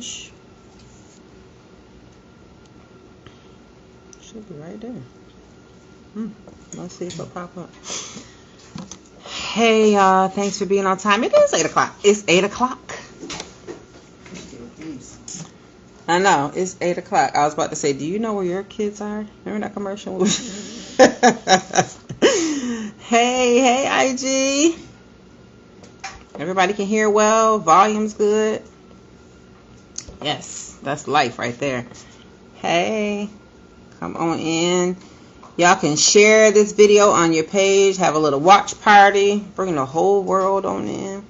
Selfish. Should be right there. Let's see if it'll pop up. Hey, y'all. Thanks for being on time. It is 8 o'clock. It's 8 o'clock. I know. It's 8 o'clock. I was about to say, do you know where your kids are? Remember that commercial? Hey, IG. Everybody can hear well. Volume's good. Yes, that's life right there. Hey, come on in. Y'all can share this video on your page. Have a little watch party. Bring the whole world on in.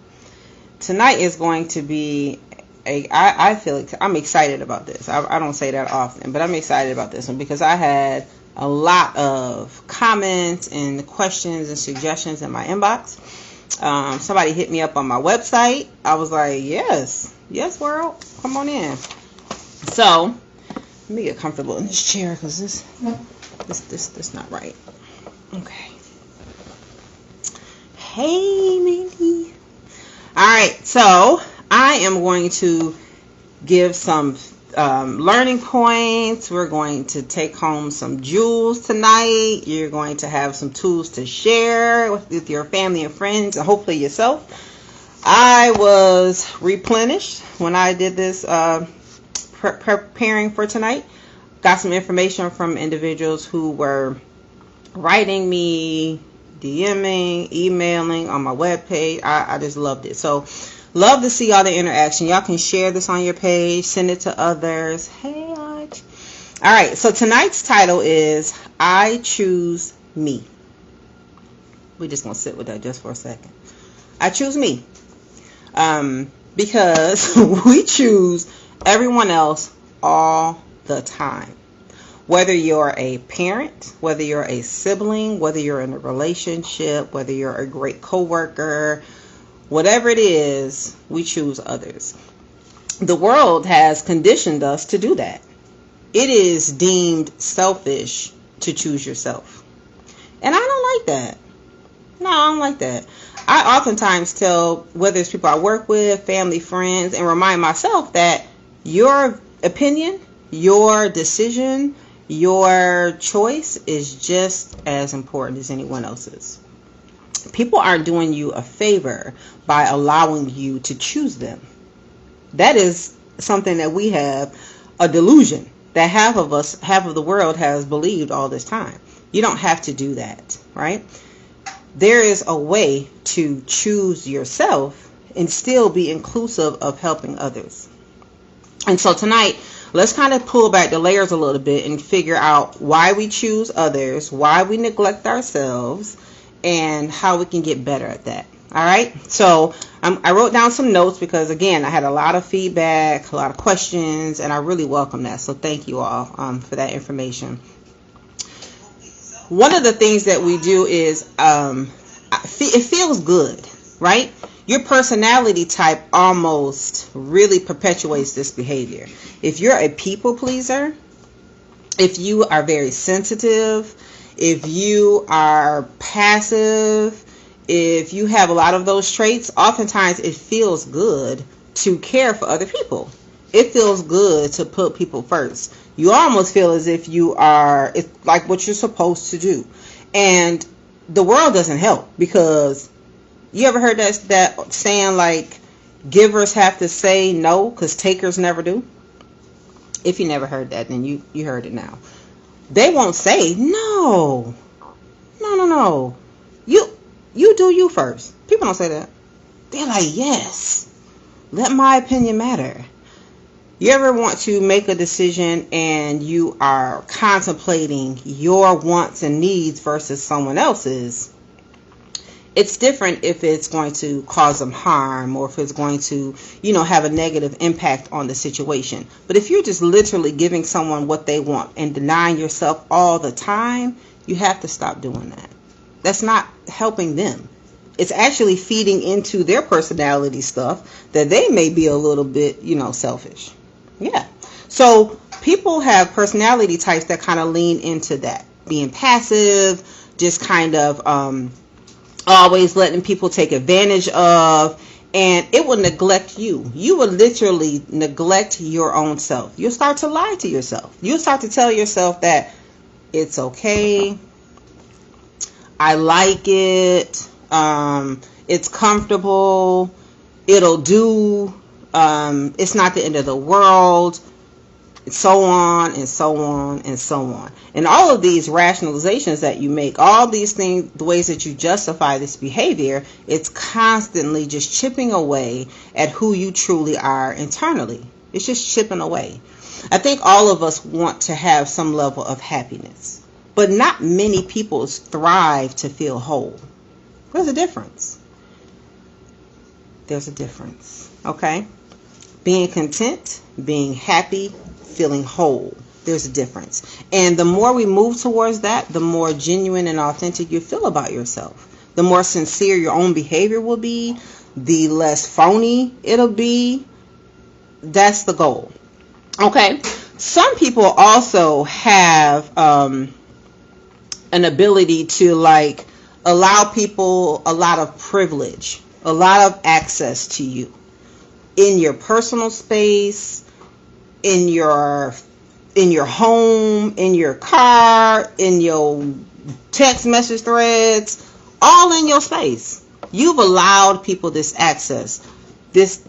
Tonight is going to be I feel I'm excited about this. I don't say that often, but I'm excited about this one because I had a lot of comments and questions and suggestions in my inbox. Somebody hit me up on my website. I was like, yes, world, come on in. So let me get comfortable in this chair because this not right. Okay. Hey, Mandy. All right, so I am going to give some learning points. We're going to take home some jewels tonight. You're going to have some tools to share with your family and friends and hopefully yourself. I was replenished when I did this preparing for tonight. Got some information from individuals who were writing me, DMing, emailing on my webpage. I just loved it. So love to see all the interaction. Y'all can share this on your page, send it to others. Hey, Arch. All right, so tonight's title is I Choose Me. We're just going to sit with that just for a second. I choose me. Because we choose everyone else all the time. Whether you're a parent, whether you're a sibling, whether you're in a relationship, whether you're a great coworker, whatever it is, we choose others. The world has conditioned us to do that. It is deemed selfish to choose yourself. And I don't like that. No, I don't like that. I oftentimes tell, whether it's people I work with, family, friends, and remind myself that your opinion, your decision, your choice is just as important as anyone else's. People aren't doing you a favor by allowing you to choose them. That is something that we have a delusion that half of the world has believed all this time. You don't have to do that, right? There is a way to choose yourself and still be inclusive of helping others. And so tonight, let's kind of pull back the layers a little bit and figure out why we choose others, why we neglect ourselves, and how we can get better at that. All right. So I wrote down some notes because, again, I had a lot of feedback, a lot of questions, and I really welcome that. So thank you all for that information. One of the things that we do is it feels good, right? Your personality type almost really perpetuates this behavior. If you're a people pleaser, if you are very sensitive, if you are passive, if you have a lot of those traits, oftentimes it feels good to care for other people. It feels good to put people first. You almost feel as if it's like what you're supposed to do. And the world doesn't help, because you ever heard that saying like givers have to say no because takers never do? If you never heard that, then you heard it now. They won't say no. You do you first. People don't say that. They're like, yes, let my opinion matter. You ever want to make a decision and you are contemplating your wants and needs versus someone else's? It's different if it's going to cause them harm or if it's going to, have a negative impact on the situation. But if you're just literally giving someone what they want and denying yourself all the time, you have to stop doing that. That's not helping them. It's actually feeding into their personality stuff that they may be a little bit, selfish. Yeah. So people have personality types that kind of lean into that. Being passive, just kind of always letting people take advantage of, And it will neglect you. You will literally neglect your own self. You'll start to lie to yourself. You'll start to tell yourself that it's okay, I like it, it's comfortable, it'll do, it's not the end of the world, so on and so on and so on. And all of these rationalizations that you make, all these things, the ways that you justify this behavior, it's constantly just chipping away at who you truly are internally. It's just chipping away. I think all of us want to have some level of happiness, but not many people thrive to feel whole. There's a difference. There's a difference, okay? Being content, being happy, feeling whole. There's a difference. And the more we move towards that, the more genuine and authentic you feel about yourself. The more sincere your own behavior will be, the less phony it'll be. That's the goal. Okay? Some people also have an ability to like allow people a lot of privilege, a lot of access to you in your personal space, in your home, in your car, in your text message threads, all in your space. You've allowed people this access.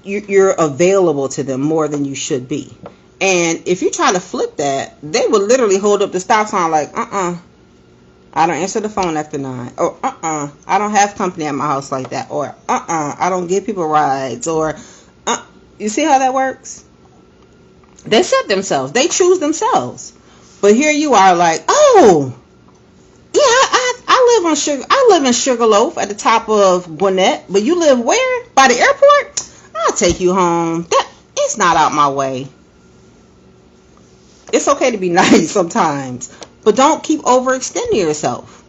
You're available to them more than you should be. And if you try to flip that, they will literally hold up the stop sign like, I don't answer the phone after 9. Or, I don't have company at my house like that. Or, I don't give people rides. Or, you see how that works? They set themselves. They choose themselves. But here you are like, oh, yeah, I live on Sugar. I live in Sugarloaf at the top of Gwinnett. But you live where? By the airport? I'll take you home. It's not out my way. It's okay to be nice sometimes, but don't keep overextending yourself.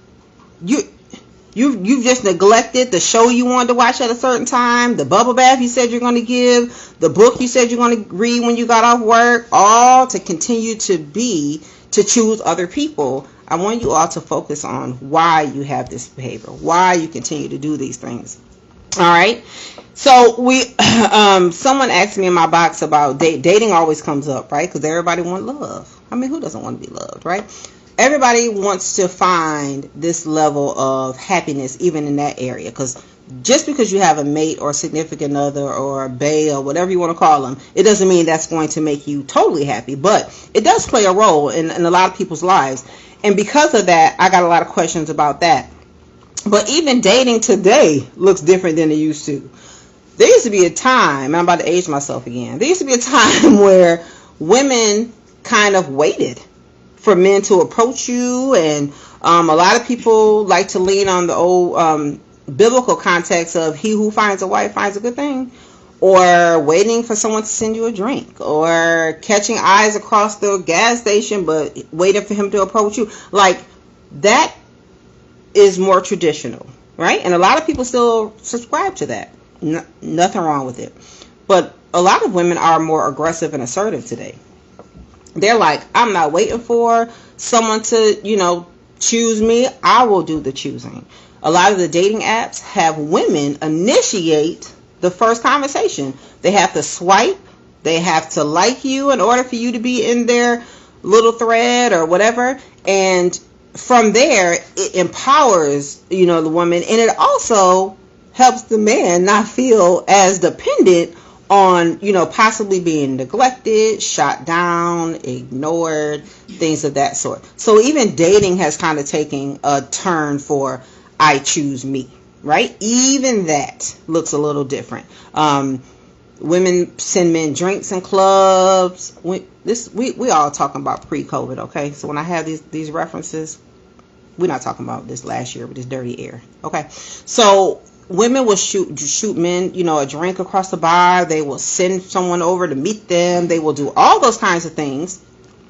You've just neglected the show you wanted to watch at a certain time, the bubble bath you said you're going to give, the book you said you're going to read when you got off work, all to continue to choose other people. I want you all to focus on why you have this behavior, why you continue to do these things. All right. So someone asked me in my box about dating always comes up, right? Because everybody wants love. I mean, who doesn't want to be loved, right? Everybody wants to find this level of happiness, even in that area. Because just because you have a mate or a significant other or a bae or whatever you want to call them, it doesn't mean that's going to make you totally happy. But it does play a role in a lot of people's lives. And because of that, I got a lot of questions about that. But even dating today looks different than it used to. There used to be a time, I'm about to age myself again, there used to be a time where women kind of waited for men to approach you, and a lot of people like to lean on the old biblical context of he who finds a wife finds a good thing, or waiting for someone to send you a drink, or catching eyes across the gas station but waiting for him to approach you. Like, that is more traditional, right? And a lot of people still subscribe to that. Nothing wrong with it. But a lot of women are more aggressive and assertive today. They're like, I'm not waiting for someone to, choose me. I will do the choosing. A lot of the dating apps have women initiate the first conversation. They have to swipe. They have to like you in order for you to be in their little thread or whatever. And from there, it empowers, the woman. And it also helps the man not feel as dependent on, possibly being neglected, shot down, ignored, things of that sort. So even dating has kind of taken a turn for I choose me, right? Even that looks a little different. Women send men drinks in clubs. We all talking about pre-COVID, okay? So when I have these references, we're not talking about this last year with this dirty air, okay? So women will shoot men, a drink across the bar. They will send someone over to meet them. They will do all those kinds of things.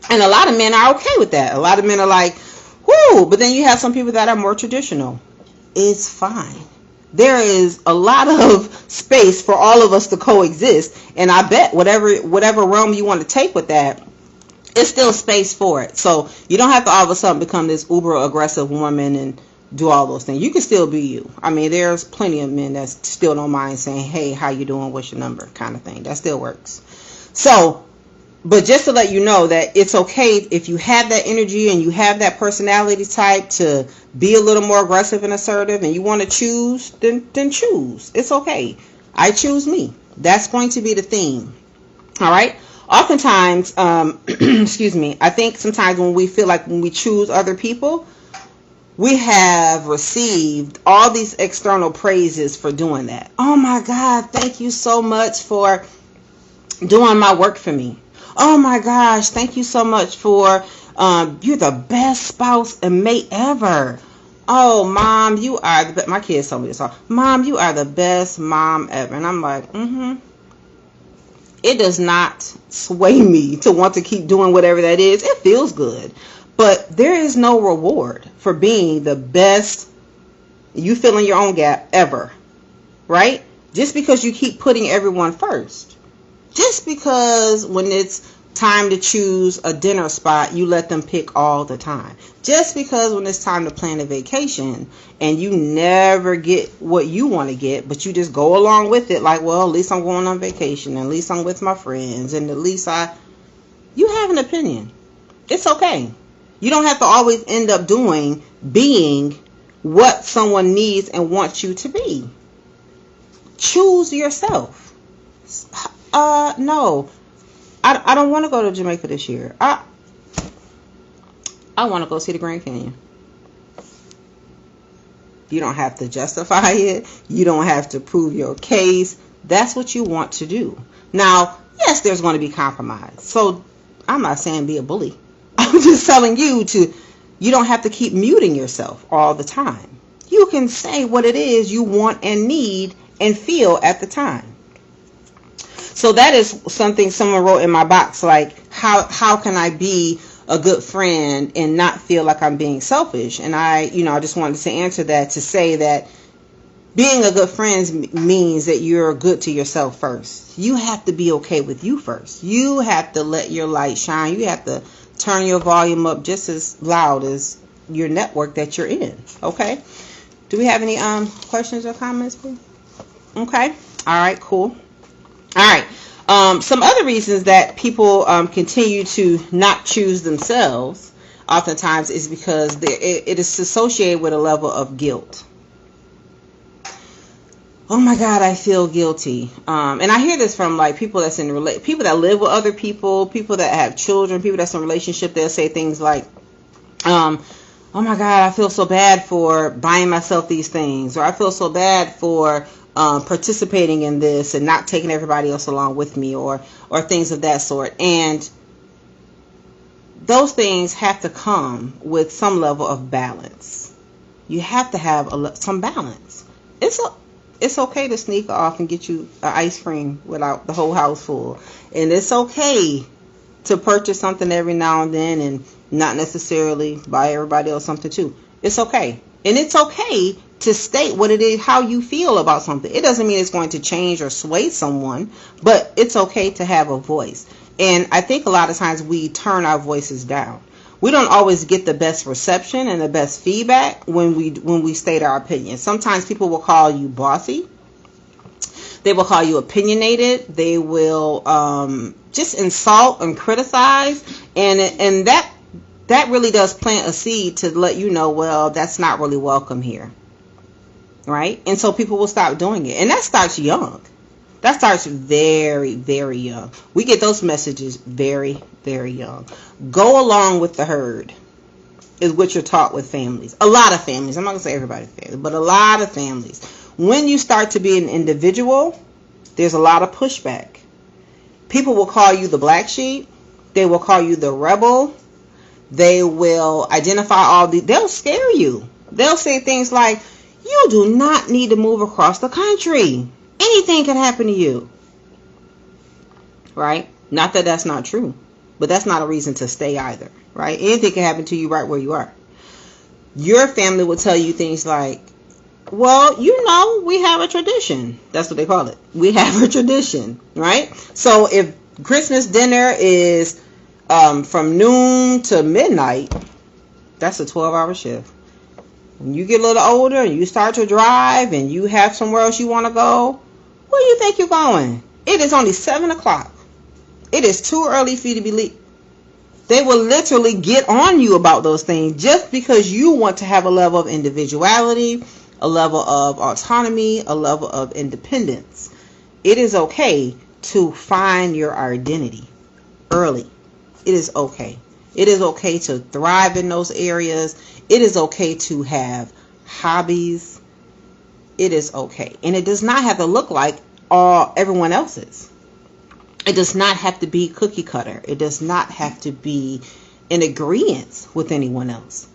And a lot of men are okay with that. A lot of men are like, whoo, but then you have some people that are more traditional. It's fine. There is a lot of space for all of us to coexist. And I bet whatever realm you want to take with that, it's still space for it. So you don't have to all of a sudden become this uber aggressive woman and do all those things. You can still be you. I mean, there's plenty of men that still don't mind saying, hey, how you doing? What's your number? Kind of thing. That still works. So, but just to let you know that it's okay if you have that energy and you have that personality type to be a little more aggressive and assertive, and you want to choose, then choose. It's okay. I choose me. That's going to be the theme. All right. Oftentimes, excuse me, I think sometimes when we feel like when we choose other people, we have received all these external praises for doing that. Oh my God, thank you so much for doing my work for me. Oh my gosh, thank you so much for, you're the best spouse and mate ever. Oh, Mom, you are the best. My kids told me this all. Mom, you are the best mom ever. And I'm like, It does not sway me to want to keep doing whatever that is. It feels good. But there is no reward for being the best, you fill in your own gap, ever. Right? Just because you keep putting everyone first. Just because when it's time to choose a dinner spot, you let them pick all the time. Just because when it's time to plan a vacation and you never get what you want to get, but you just go along with it like, well, at least I'm going on vacation, at least I'm with my friends, and at least you have an opinion. It's okay. You don't have to always end up being what someone needs and wants you to be. Choose yourself. No. I don't want to go to Jamaica this year. I want to go see the Grand Canyon. You don't have to justify it. You don't have to prove your case. That's what you want to do. Now, yes, there's going to be compromise. So I'm not saying be a bully. I'm just telling you you don't have to keep muting yourself all the time. You can say what it is you want and need and feel at the time. So that is something someone wrote in my box, like, how can I be a good friend and not feel like I'm being selfish? And I just wanted to answer that, to say that being a good friend means that you're good to yourself first. You have to be okay with you first. You have to let your light shine. You have to turn your volume up just as loud as your network that you're in. Okay? Do we have any questions or comments, please? Okay. All right, cool. All right. Some other reasons that people continue to not choose themselves oftentimes is because it is associated with a level of guilt. Oh my God, I feel guilty. And I hear this from like people that's people that live with other people that have children, people that's in a relationship. They'll say things like, oh my God, I feel so bad for buying myself these things, or I feel so bad for participating in this and not taking everybody else along with me, or things of that sort. And those things have to come with some level of balance. You have to have some balance. It's okay to sneak off and get you an ice cream without the whole house full. And it's okay to purchase something every now and then and not necessarily buy everybody else something too. It's okay. And it's okay to state what it is, how you feel about something. It doesn't mean it's going to change or sway someone, but it's okay to have a voice. And I think a lot of times we turn our voices down. We don't always get the best reception and the best feedback when we state our opinion. Sometimes people will call you bossy. They will call you opinionated. They will just insult and criticize, and that really does plant a seed to let you know, well, that's not really welcome here. Right? And so people will stop doing it. And that starts young. That starts very, very young. We get those messages very, very young. Go along with the herd is what you're taught with families. A lot of families. I'm not going to say everybody's family, but a lot of families. When you start to be an individual, there's a lot of pushback. People will call you the black sheep. They will call you the rebel. They will identify they'll scare you. They'll say things like, you do not need to move across the country. Anything can happen to you. Right? Not that that's not true, but that's not a reason to stay either. Right? Anything can happen to you right where you are. Your family will tell you things like, well, we have a tradition. That's what they call it. We have a tradition. Right? So if Christmas dinner is from noon to midnight, that's a 12-hour shift. when you get a little older and you start to drive and you have somewhere else you want to go, where do you think you're going? It is only 7 o'clock. It is too early for you to be late. They will literally get on you about those things just because you want to have a level of individuality, a level of autonomy, a level of independence. It is okay to find your identity early. It is okay. It is okay to thrive in those areas. It is okay to have hobbies. It is okay. And it does not have to look like everyone else's. It does not have to be cookie cutter. It does not have to be in agreement with anyone else.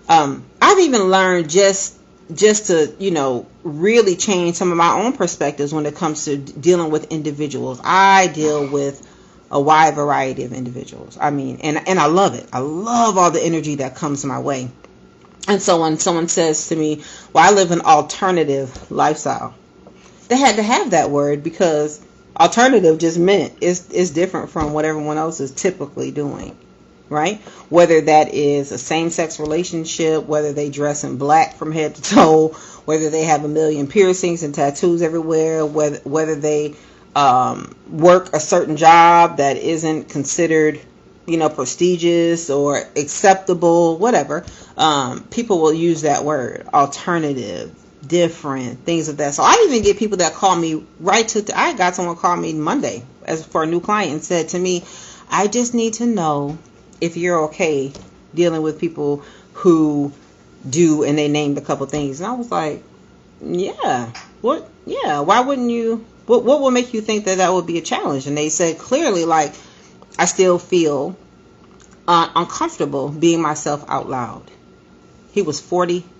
I've even learned just to, really change some of my own perspectives when it comes to dealing with individuals. I deal with a wide variety of individuals. I mean, and I love it. I love all the energy that comes my way. And so when someone says to me, well, I live an alternative lifestyle, they had to have that word because alternative just meant it's different from what everyone else is typically doing, right? Whether that is a same-sex relationship, whether they dress in black from head to toe, whether they have a million piercings and tattoos everywhere, whether they work a certain job that isn't considered, prestigious or acceptable, whatever. People will use that word, alternative, different, things of that. So I even get people that call me I got someone call me Monday as for a new client and said to me, I just need to know if you're okay dealing with people who do, and they named a couple things. And I was like, yeah, what? Yeah, why wouldn't you? What will make you think that would be a challenge? And they said clearly, like, I still feel uncomfortable being myself out loud. He was 49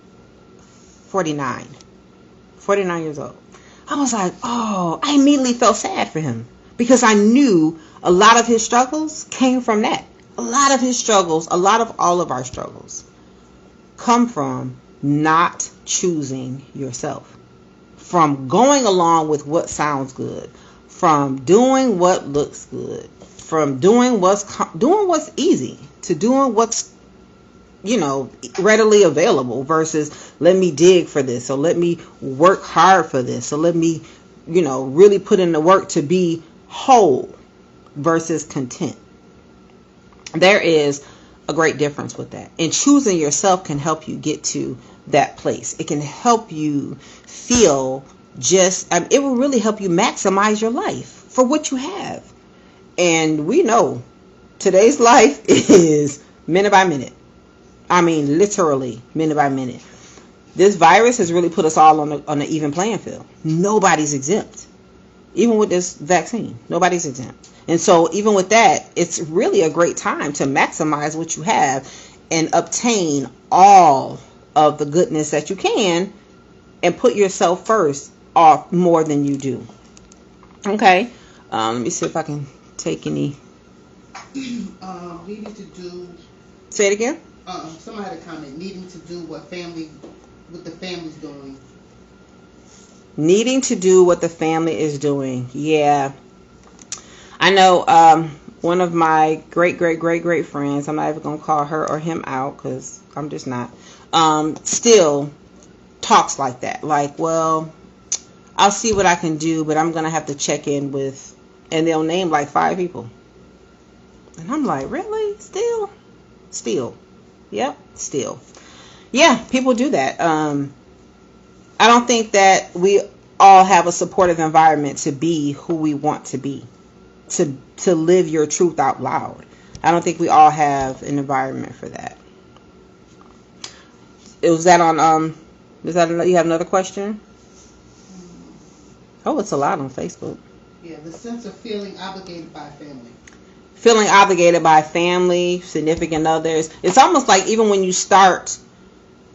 years old. I was like, I immediately felt sad for him because I knew a lot of his struggles came from that. A lot of his struggles, a lot of all of our struggles come from not choosing yourself, from going along with what sounds good, from doing what looks good, from doing what's easy to doing what's readily available versus let me dig for this, or let me work hard for this, or let me really put in the work to be whole versus content. There is a great difference with that, and choosing yourself can help you get to that place. It can help you feel it will really help you maximize your life for what you have. And we know today's life is minute by minute. I mean, literally minute by minute. This virus has really put us all on an even playing field. Nobody's exempt. Even with this vaccine, nobody's exempt. And so even with that, it's really a great time to maximize what you have and obtain all of the goodness that you can and put yourself first off more than you do. Okay. Let me see if I can take any. Needing to do. Say it again. Somebody had a comment. Needing to do what the family's doing. Needing to do what the family is doing. Yeah. I know one of my great friends, I'm not even going to call her or him out because I'm just not, still talks like that. Like, well, I'll see what I can do, but I'm going to have to check in with, and they'll name like 5 people. And I'm like, really? Still. Yep, still. Yeah, people do that. I don't think that we all have a supportive environment to be who we want to be, to live your truth out loud. I don't think we all have an environment for that. Was that on, you have another question? Oh, it's a lot on Facebook. Yeah, the sense of feeling obligated by family. Feeling obligated by family, significant others. It's almost like even when you start,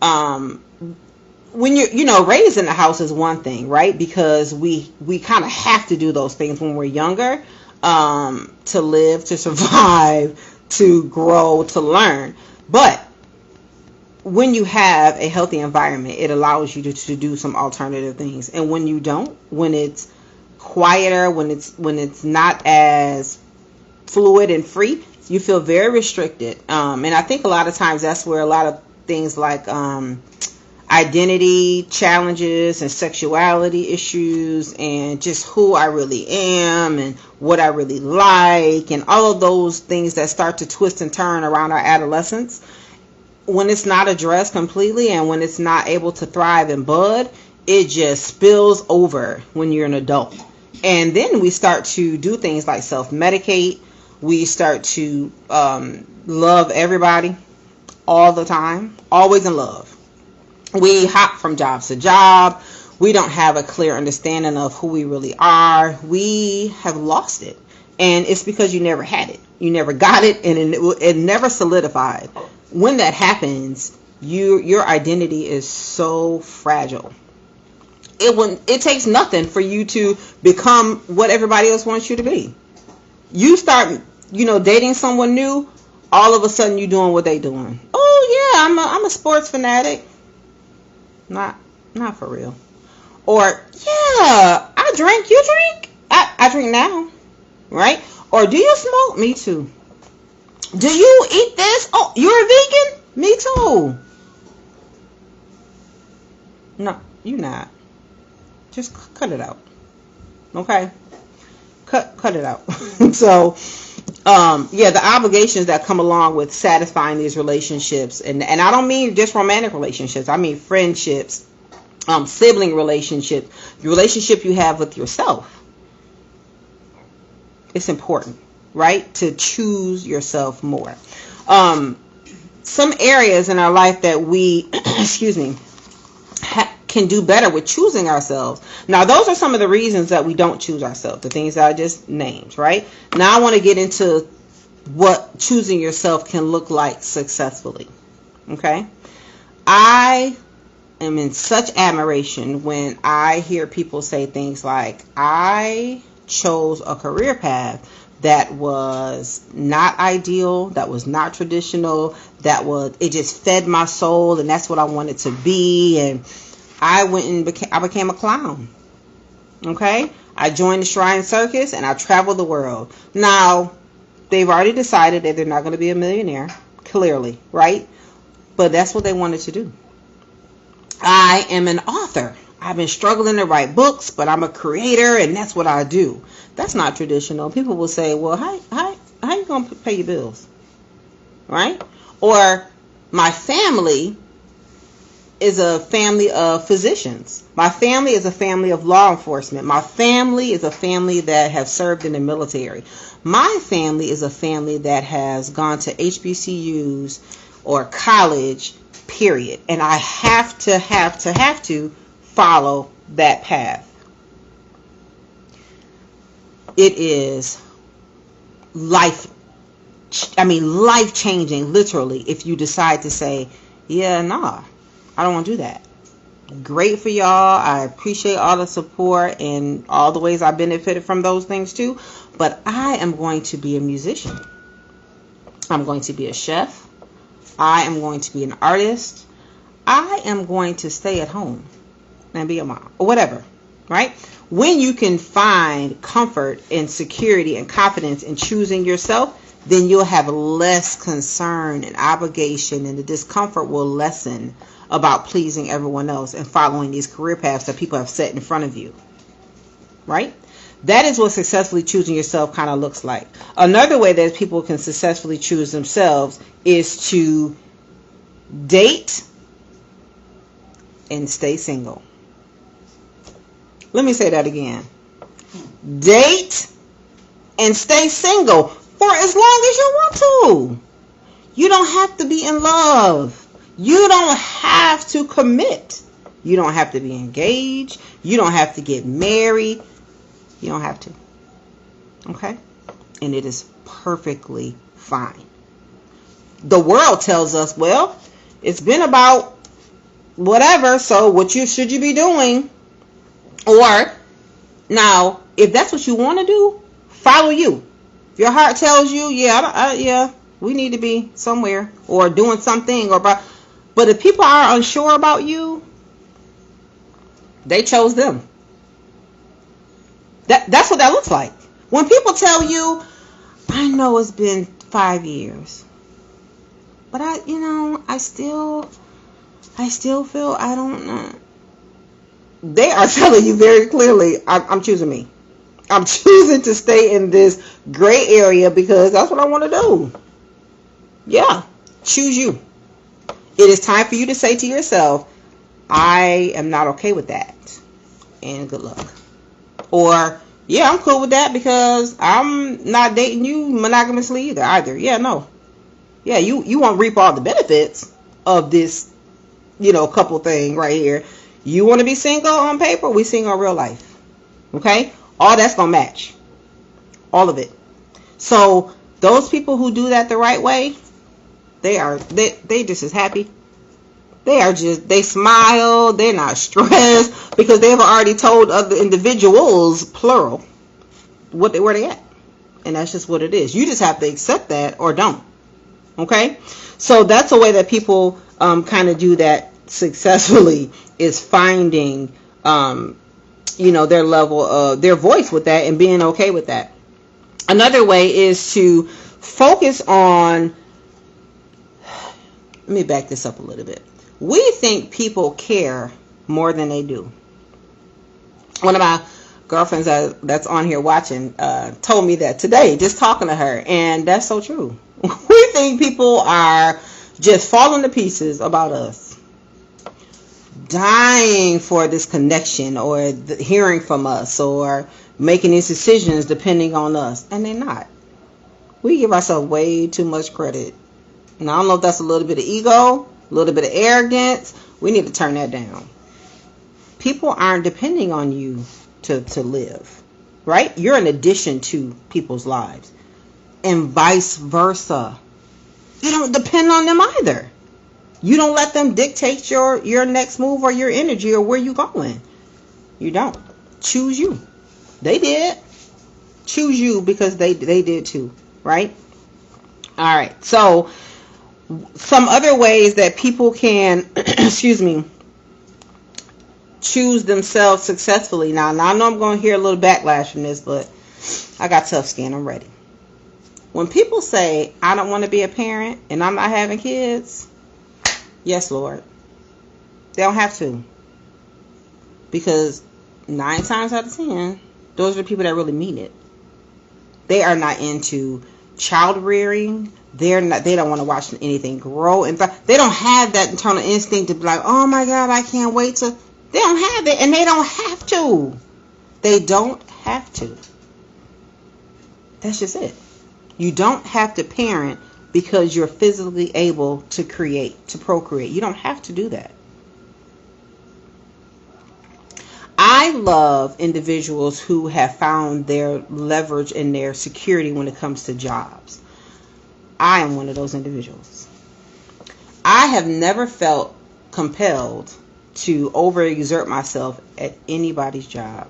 when you're raised in the house is one thing, right? Because we kind of have to do those things when we're younger, to live, to survive, to grow, to learn. But when you have a healthy environment, it allows you to do some alternative things. And when you don't, when it's quieter, when it's not as fluid and free, you feel very restricted. And I think a lot of times that's where a lot of things like identity challenges and sexuality issues and just who I really am and what I really like and all of those things that start to twist and turn around our adolescence. When it's not addressed completely and when it's not able to thrive and bud, it just spills over when you're an adult. And then we start to do things like self-medicate. We start to love everybody all the time, always in love. We hop from job to job. We don't have a clear understanding of who we really are. We have lost it. And it's because you never had it. You never got it, and it never solidified. When that happens, your identity is so fragile. It takes nothing for you to become what everybody else wants you to be. You start, dating someone new, all of a sudden you're doing what they doing. Oh yeah, I'm a sports fanatic. Not for real. Or, yeah, I drink. You drink? I drink now. Right? Or, do you smoke? Me too. Do you eat this? Oh, you're a vegan? Me too. No, you're not. Just cut it out. Okay? Cut it out. So, the obligations that come along with satisfying these relationships, and I don't mean just romantic relationships, I mean friendships, sibling relationships, the relationship you have with yourself. It's important, right? To choose yourself more. Some areas in our life that we, can do better with choosing ourselves. Now, those are some of the reasons that we don't choose ourselves, the things that I just named, right? Now I want to get into what choosing yourself can look like successfully. Okay? I am in such admiration when I hear people say things like, I chose a career path that was not ideal, that was not traditional, it just fed my soul, and that's what I wanted to be, and I became a clown. Okay? I joined the Shrine Circus and I traveled the world. Now, they've already decided that they're not going to be a millionaire, clearly, right? But that's what they wanted to do. I am an author. I've been struggling to write books, but I'm a creator and that's what I do. That's not traditional. People will say, well, how you going to pay your bills? Right? Or my family is a family of physicians. My family is a family of law enforcement. My family is a family that have served in the military. My family is a family that has gone to HBCUs or college, period. And I have to follow that path. It is life-changing, literally, if you decide to say, yeah, nah, I don't want to do that. Great for y'all. I appreciate all the support and all the ways I benefited from those things too. But I am going to be a musician. I'm going to be a chef. I am going to be an artist. I am going to stay at home and be a mom or whatever, right? When you can find comfort and security and confidence in choosing yourself, then you'll have less concern and obligation, and the discomfort will lessen about pleasing everyone else and following these career paths that people have set in front of you. Right? That is what successfully choosing yourself kind of looks like. Another way that people can successfully choose themselves is to date and stay single. Let me say that again. Date and stay single for as long as you want to. You don't have to be in love. You don't have to commit. You don't have to be engaged. You don't have to get married. You don't have to. Okay? And it is perfectly fine. The world tells us, well, it's been about whatever, so what should you be doing? Or, now, if that's what you want to do, follow you. If your heart tells you, yeah, we need to be somewhere or doing something, but if people are unsure about you, they chose them. That's what that looks like. When people tell you, I know it's been 5 years, but I still I still feel I don't know. They are telling you very clearly, I'm choosing me. I'm choosing to stay in this gray area because that's what I want to do. Yeah, choose you. It is time for you to say to yourself, I am not okay with that. And good luck. Or, yeah, I'm cool with that because I'm not dating you monogamously either. Yeah, no. Yeah, you won't reap all the benefits of this, couple thing right here. You want to be single on paper, we single in real life. Okay? All that's going to match. All of it. So, those people who do that the right way, they just as happy. They smile, they're not stressed because they've already told other individuals, plural, where they at. And that's just what it is. You just have to accept that or don't. Okay? So that's a way that people kind of do that successfully, is finding, their level of, their voice with that and being okay with that. Another way is to focus on, let me back this up a little bit. We think people care more than they do. One of my girlfriends that's on here watching told me that today, just talking to her, and that's so true. We think people are just falling to pieces about us, dying for this connection or hearing from us or making these decisions depending on us, and they're not. We give ourselves way too much credit. And I don't know if that's a little bit of ego, a little bit of arrogance. We need to turn that down. People aren't depending on you to live, right? You're an addition to people's lives, and vice versa. You don't depend on them either. You don't let them dictate your next move or your energy or where you're going. You don't. Choose you. They did. Choose you because they did too, right? All right. So some other ways that people can, choose themselves successfully. Now I know I'm going to hear a little backlash from this, but I got tough skin. I'm ready. When people say, I don't want to be a parent and I'm not having kids, yes, Lord. They don't have to. Because 9 times out of 10, those are the people that really mean it. They are not into child rearing. They don't want to watch anything grow. In fact, they don't have that internal instinct to be like, oh my God, I can't wait to. They don't have it, and they don't have to. They don't have to. That's just it. You don't have to parent because you're physically able to procreate. You don't have to do that. I love individuals who have found their leverage and their security when it comes to jobs. I am one of those individuals. I have never felt compelled to overexert myself at anybody's job.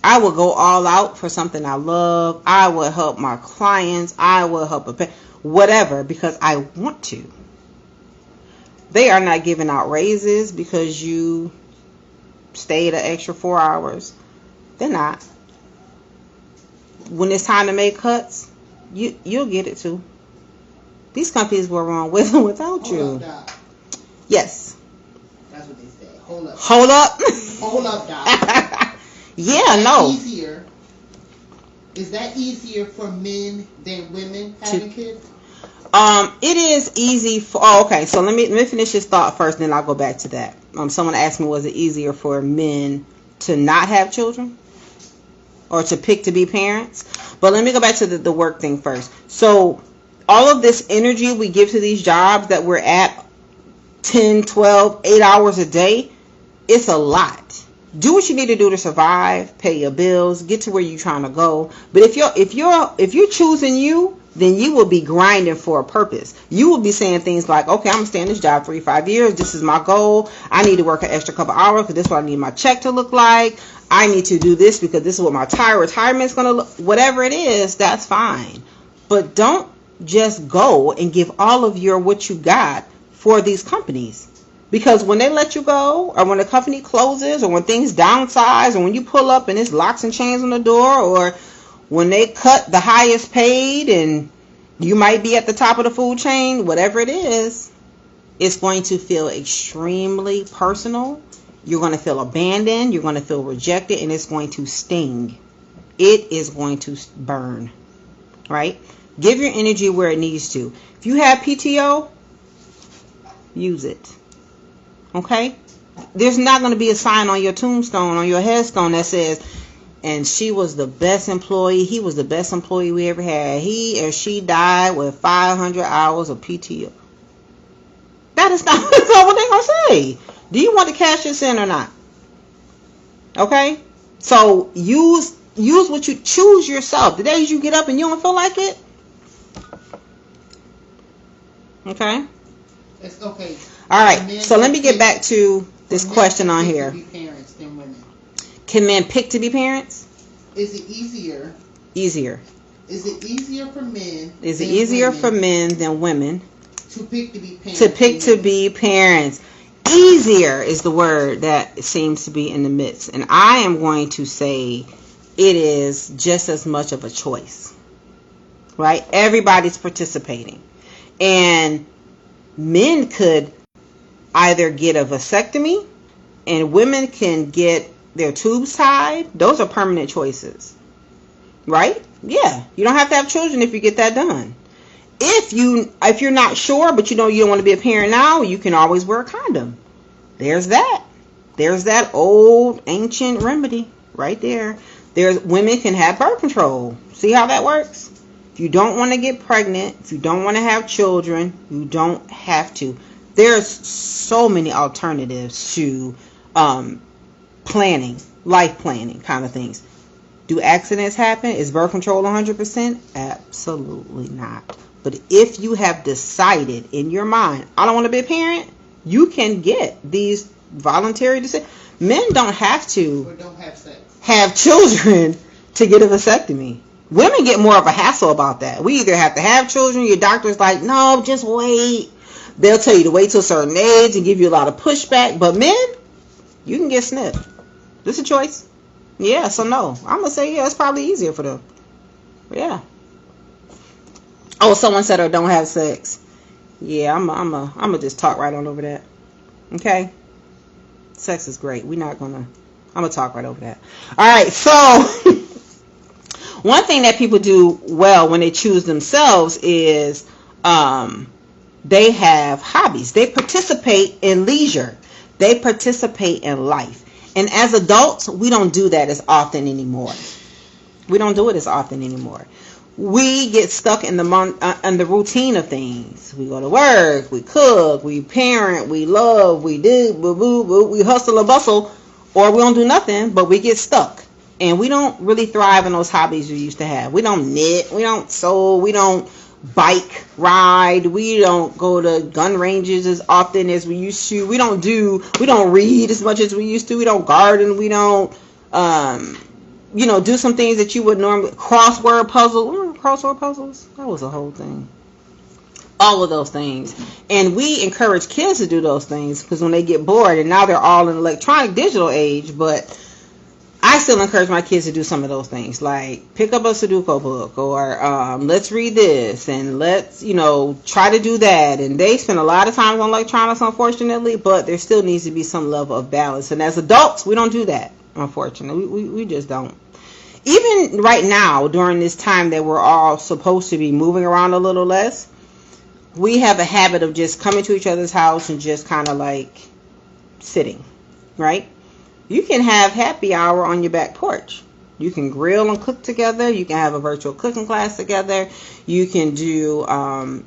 I will go all out for something I love. I will help my clients. I will help whatever because I want to. They are not giving out raises because you stayed an extra 4 hours. They're not. When it's time to make cuts, you'll get it too. These companies were wrong with and without you. Doc. Yes. That's what they say. Hold up. Hold up. Hold up, Doc. Yeah, no. Easier. Is that easier for men than women having kids? It is easy for. Oh, okay. So let me finish this thought first, then I'll go back to that. Someone asked me, was it easier for men to not have children or to pick to be parents? But let me go back to the work thing first. So all of this energy we give to these jobs that we're at 10, 12, 8 hours a day, it's a lot. Do what you need to do to survive, pay your bills, get to where you're trying to go. But if you're choosing you, then you will be grinding for a purpose. You will be saying things like, okay, I'm going to stay in this job 3-5 years. This is my goal. I need to work an extra couple hours because this is what I need my check to look like. I need to do this because this is what my retirement is going to look. Whatever it is, that's fine. But don't just go and give all of what you got for these companies. Because when they let you go, or when the company closes, or when things downsize, or when you pull up and it's locks and chains on the door, or when they cut the highest paid and you might be at the top of the food chain, whatever it is, It's going to feel extremely personal. You're going to feel abandoned. You're going to feel rejected, and it's going to sting. It is going to burn, right? Give your energy where it needs to. If you have PTO, use it, okay? There's not going to be a sign on your tombstone, on your headstone that says, and she was the best employee, he was the best employee we ever had. He or she died with 500 hours of PTO. That is not, that's not what they're going to say. Do you want to cash this in or not? Okay? So use what you choose yourself. The days you get up and you don't feel like it. Okay? It's okay. All right. So let me get back to this question on here. Parents than women. Can men pick to be parents? Is it easier? Easier. Is it easier for men? Is it easier for men than women to pick to be parents? To pick to be parents. Easier is the word that seems to be in the midst. And I am going to say it is just as much of a choice. Right? Everybody's participating. And men could either get a vasectomy and women can get their tubes tied. Those are permanent choices. Right? Yeah. You don't have to have children if you get that done. If you're not sure, but you know you don't want to be a parent now, you can always wear a condom. There's that. There's that old ancient remedy right there. Women can have birth control. See how that works? If you don't want to get pregnant, if you don't want to have children, you don't have to. There's so many alternatives to planning, life planning kind of things. Do accidents happen? Is birth control 100%? Absolutely not. But if you have decided in your mind, I don't want to be a parent, you can get these voluntary decisions. Men don't have to or don't have sex. Have children to get a vasectomy. Women get more of a hassle about that. We either have to have children, your doctor's like, no, just wait. They'll tell you to wait till a certain age and give you a lot of pushback. But men, you can get snipped. This is a choice. Yeah, so no. I'm going to say, yeah, it's probably easier for them. Yeah. Oh, someone said, or don't have sex. Yeah, I'm gonna just talk right on over that. Okay? Sex is great. I'm gonna talk right over that. All right, so one thing that people do well when they choose themselves is they have hobbies. They participate in leisure. They participate in life. And as adults, we don't do that as often anymore. We don't do it as often anymore. We get stuck in the routine of things. We go to work, we cook, we parent, we love, we do, we hustle or bustle, or we don't do nothing, but we get stuck. And we don't really thrive in those hobbies we used to have. We don't knit, we don't sew, we don't bike ride, we don't go to gun ranges as often as we used to. We don't read as much as we used to. We don't garden, we don't do some things that you would normally. Crossword puzzles, that was a whole thing. All of those things. And we encourage kids to do those things because when they get bored, and now they're all in electronic digital age, but I still encourage my kids to do some of those things, like pick up a Sudoku book, or let's read this, and let's try to do that. And they spend a lot of time on electronics, unfortunately, but there still needs to be some level of balance. And as adults, we don't do that, unfortunately. We just don't. Even right now, during this time that we're all supposed to be moving around a little less, we have a habit of just coming to each other's house and just kind of like sitting, right? You can have happy hour on your back porch. You can grill and cook together. You can have a virtual cooking class together. You can do,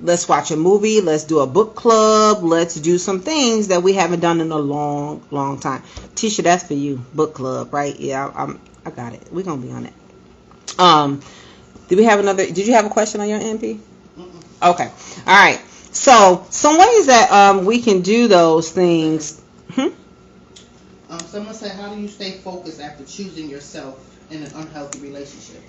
let's watch a movie. Let's do a book club. Let's do some things that we haven't done in a long, long time. Tisha, that's for you. Book club, right? Yeah, I got it. We're going to be on it. Did you have a question on your MP? Mm-mm. Okay. All right. So, some ways that we can do those things. Someone said, how do you stay focused after choosing yourself in an unhealthy relationship?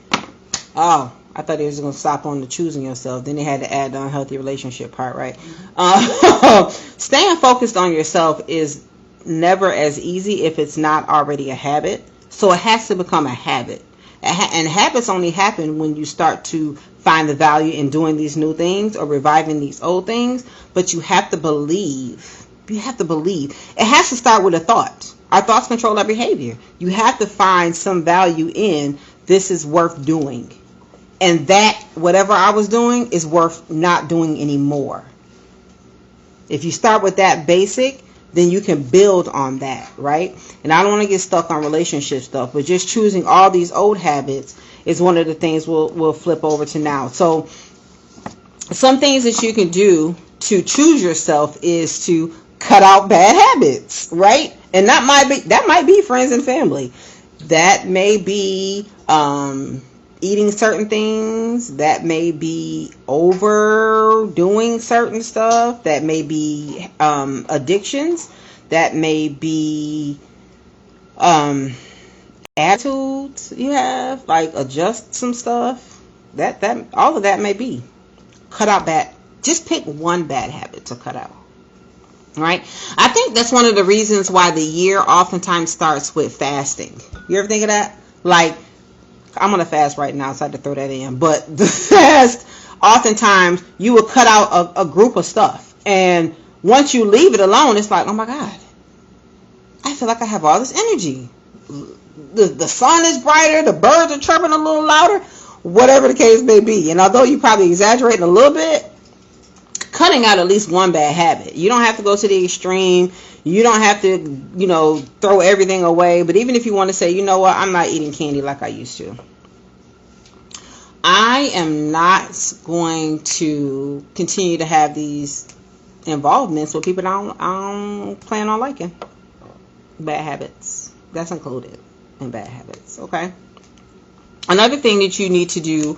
Oh, I thought they was going to stop on the choosing yourself. Then they had to add the unhealthy relationship part, right? Mm-hmm. Staying focused on yourself is never as easy if it's not already a habit. So it has to become a habit. And habits only happen when you start to find the value in doing these new things or reviving these old things, but you have to believe. You have to believe. It has to start with a thought. Our thoughts control our behavior. You have to find some value in this is worth doing. And that, whatever I was doing, is worth not doing anymore. If you start with that basic, then you can build on that, right? And I don't want to get stuck on relationship stuff, but just choosing all these old habits is one of the things we'll flip over to now. So some things that you can do to choose yourself is to cut out bad habits, right? And that might be friends and family. That may be eating certain things. That may be overdoing certain stuff. That may be addictions. That may be attitudes you have. Like adjust some stuff. That all of that may be. Cut out bad. Just pick one bad habit to cut out. Right? I think that's one of the reasons why the year oftentimes starts with fasting. You ever think of that? Like, I'm going to fast right now, so I had to throw that in. But the fast, oftentimes, you will cut out a group of stuff. And once you leave it alone, it's like, oh my God, I feel like I have all this energy. The sun is brighter, the birds are chirping a little louder, whatever the case may be. And although you probably exaggerating a little bit, cutting out at least one bad habit. You don't have to go to the extreme. You don't have to, throw everything away. But even if you want to say, you know what, I'm not eating candy like I used to. I am not going to continue to have these involvements with people that I don't plan on liking. Bad habits. That's included in bad habits. Okay. Another thing that you need to do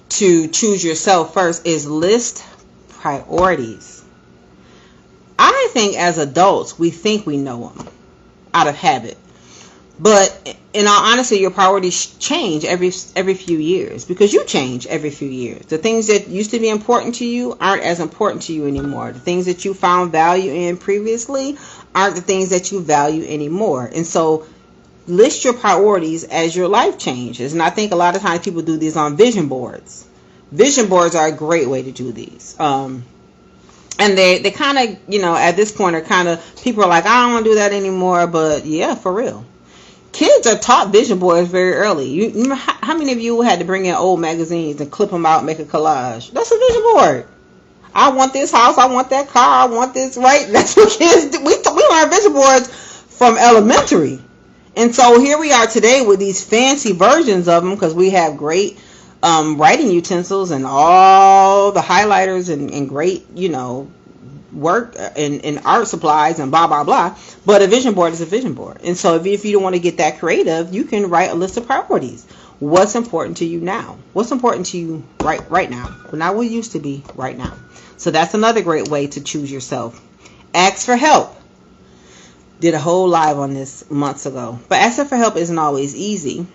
to choose yourself first is list priorities. I think as adults, we think we know them out of habit. But in all honesty, your priorities change every few years because you change every few years. The things that used to be important to you aren't as important to you anymore. The things that you found value in previously aren't the things that you value anymore. And so list your priorities as your life changes. And I think a lot of times people do these on vision boards. Vision boards are a great way to do these. And they kind of, at this point are kind of, people are like, I don't want to do that anymore. But yeah, for real. Kids are taught vision boards very early. How many of you had to bring in old magazines and clip them out and make a collage? That's a vision board. I want this house. I want that car. I want this, right? That's what kids do. We learn vision boards from elementary. And so here we are today with these fancy versions of them because we have great writing utensils and all the highlighters and great, work and art supplies and blah, blah, blah. But a vision board is a vision board. And so if you don't want to get that creative, you can write a list of priorities. What's important to you now? What's important to you right now? Well, not what used to be right now. So that's another great way to choose yourself. Ask for help. Did a whole live on this months ago. But asking for help isn't always easy.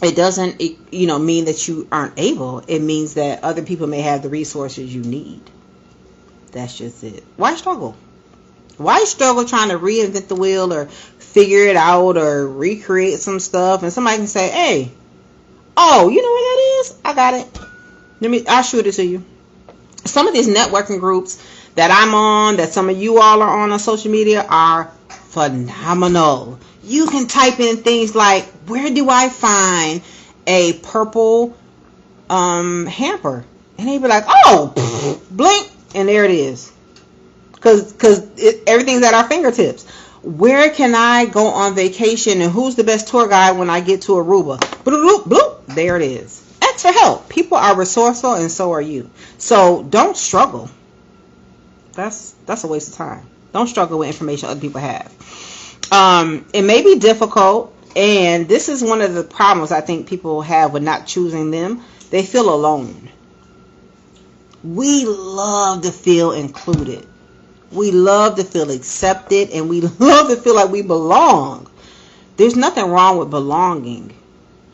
It doesn't, mean that you aren't able. It means that other people may have the resources you need. That's just it. Why struggle? Why struggle trying to reinvent the wheel or figure it out or recreate some stuff? And somebody can say, hey, oh, you know what that is? I got it. I'll shoot it to you. Some of these networking groups that I'm on, that some of you all are on social media, are phenomenal. You can type in things like, where do I find a purple hamper? And they'd be like, oh, blink, and there it is. Because everything's at our fingertips. Where can I go on vacation, and who's the best tour guide when I get to Aruba? Bloop, bloop, there it is. Ask for help. People are resourceful, and so are you. So don't struggle. That's a waste of time. Don't struggle with information other people have. It may be difficult, and this is one of the problems I think people have with not choosing them. They feel alone. We love to feel included. We love to feel accepted, and we love to feel like we belong. There's nothing wrong with belonging.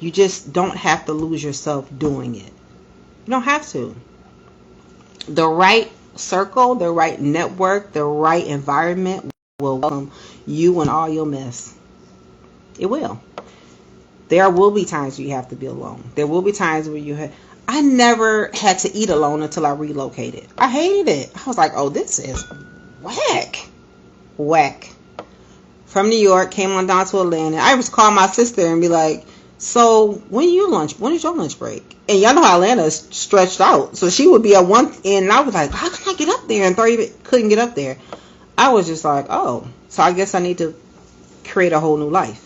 You just don't have to lose yourself doing it. You don't have to. The right circle, the right network, the right environment will welcome you and all your mess. It will. There will be times where you have to be alone. There will be times where you have, I never had to eat alone until I relocated. I hated it. I was like, oh, this is whack. Whack. From New York, came on down to Atlanta. I was call my sister and be like, so when is your lunch break? And y'all know how Atlanta is stretched out. So she would be at one end, and I was like, how can I get up there? And 30 minutes, couldn't get up there. I was just like, oh, so I guess I need to create a whole new life.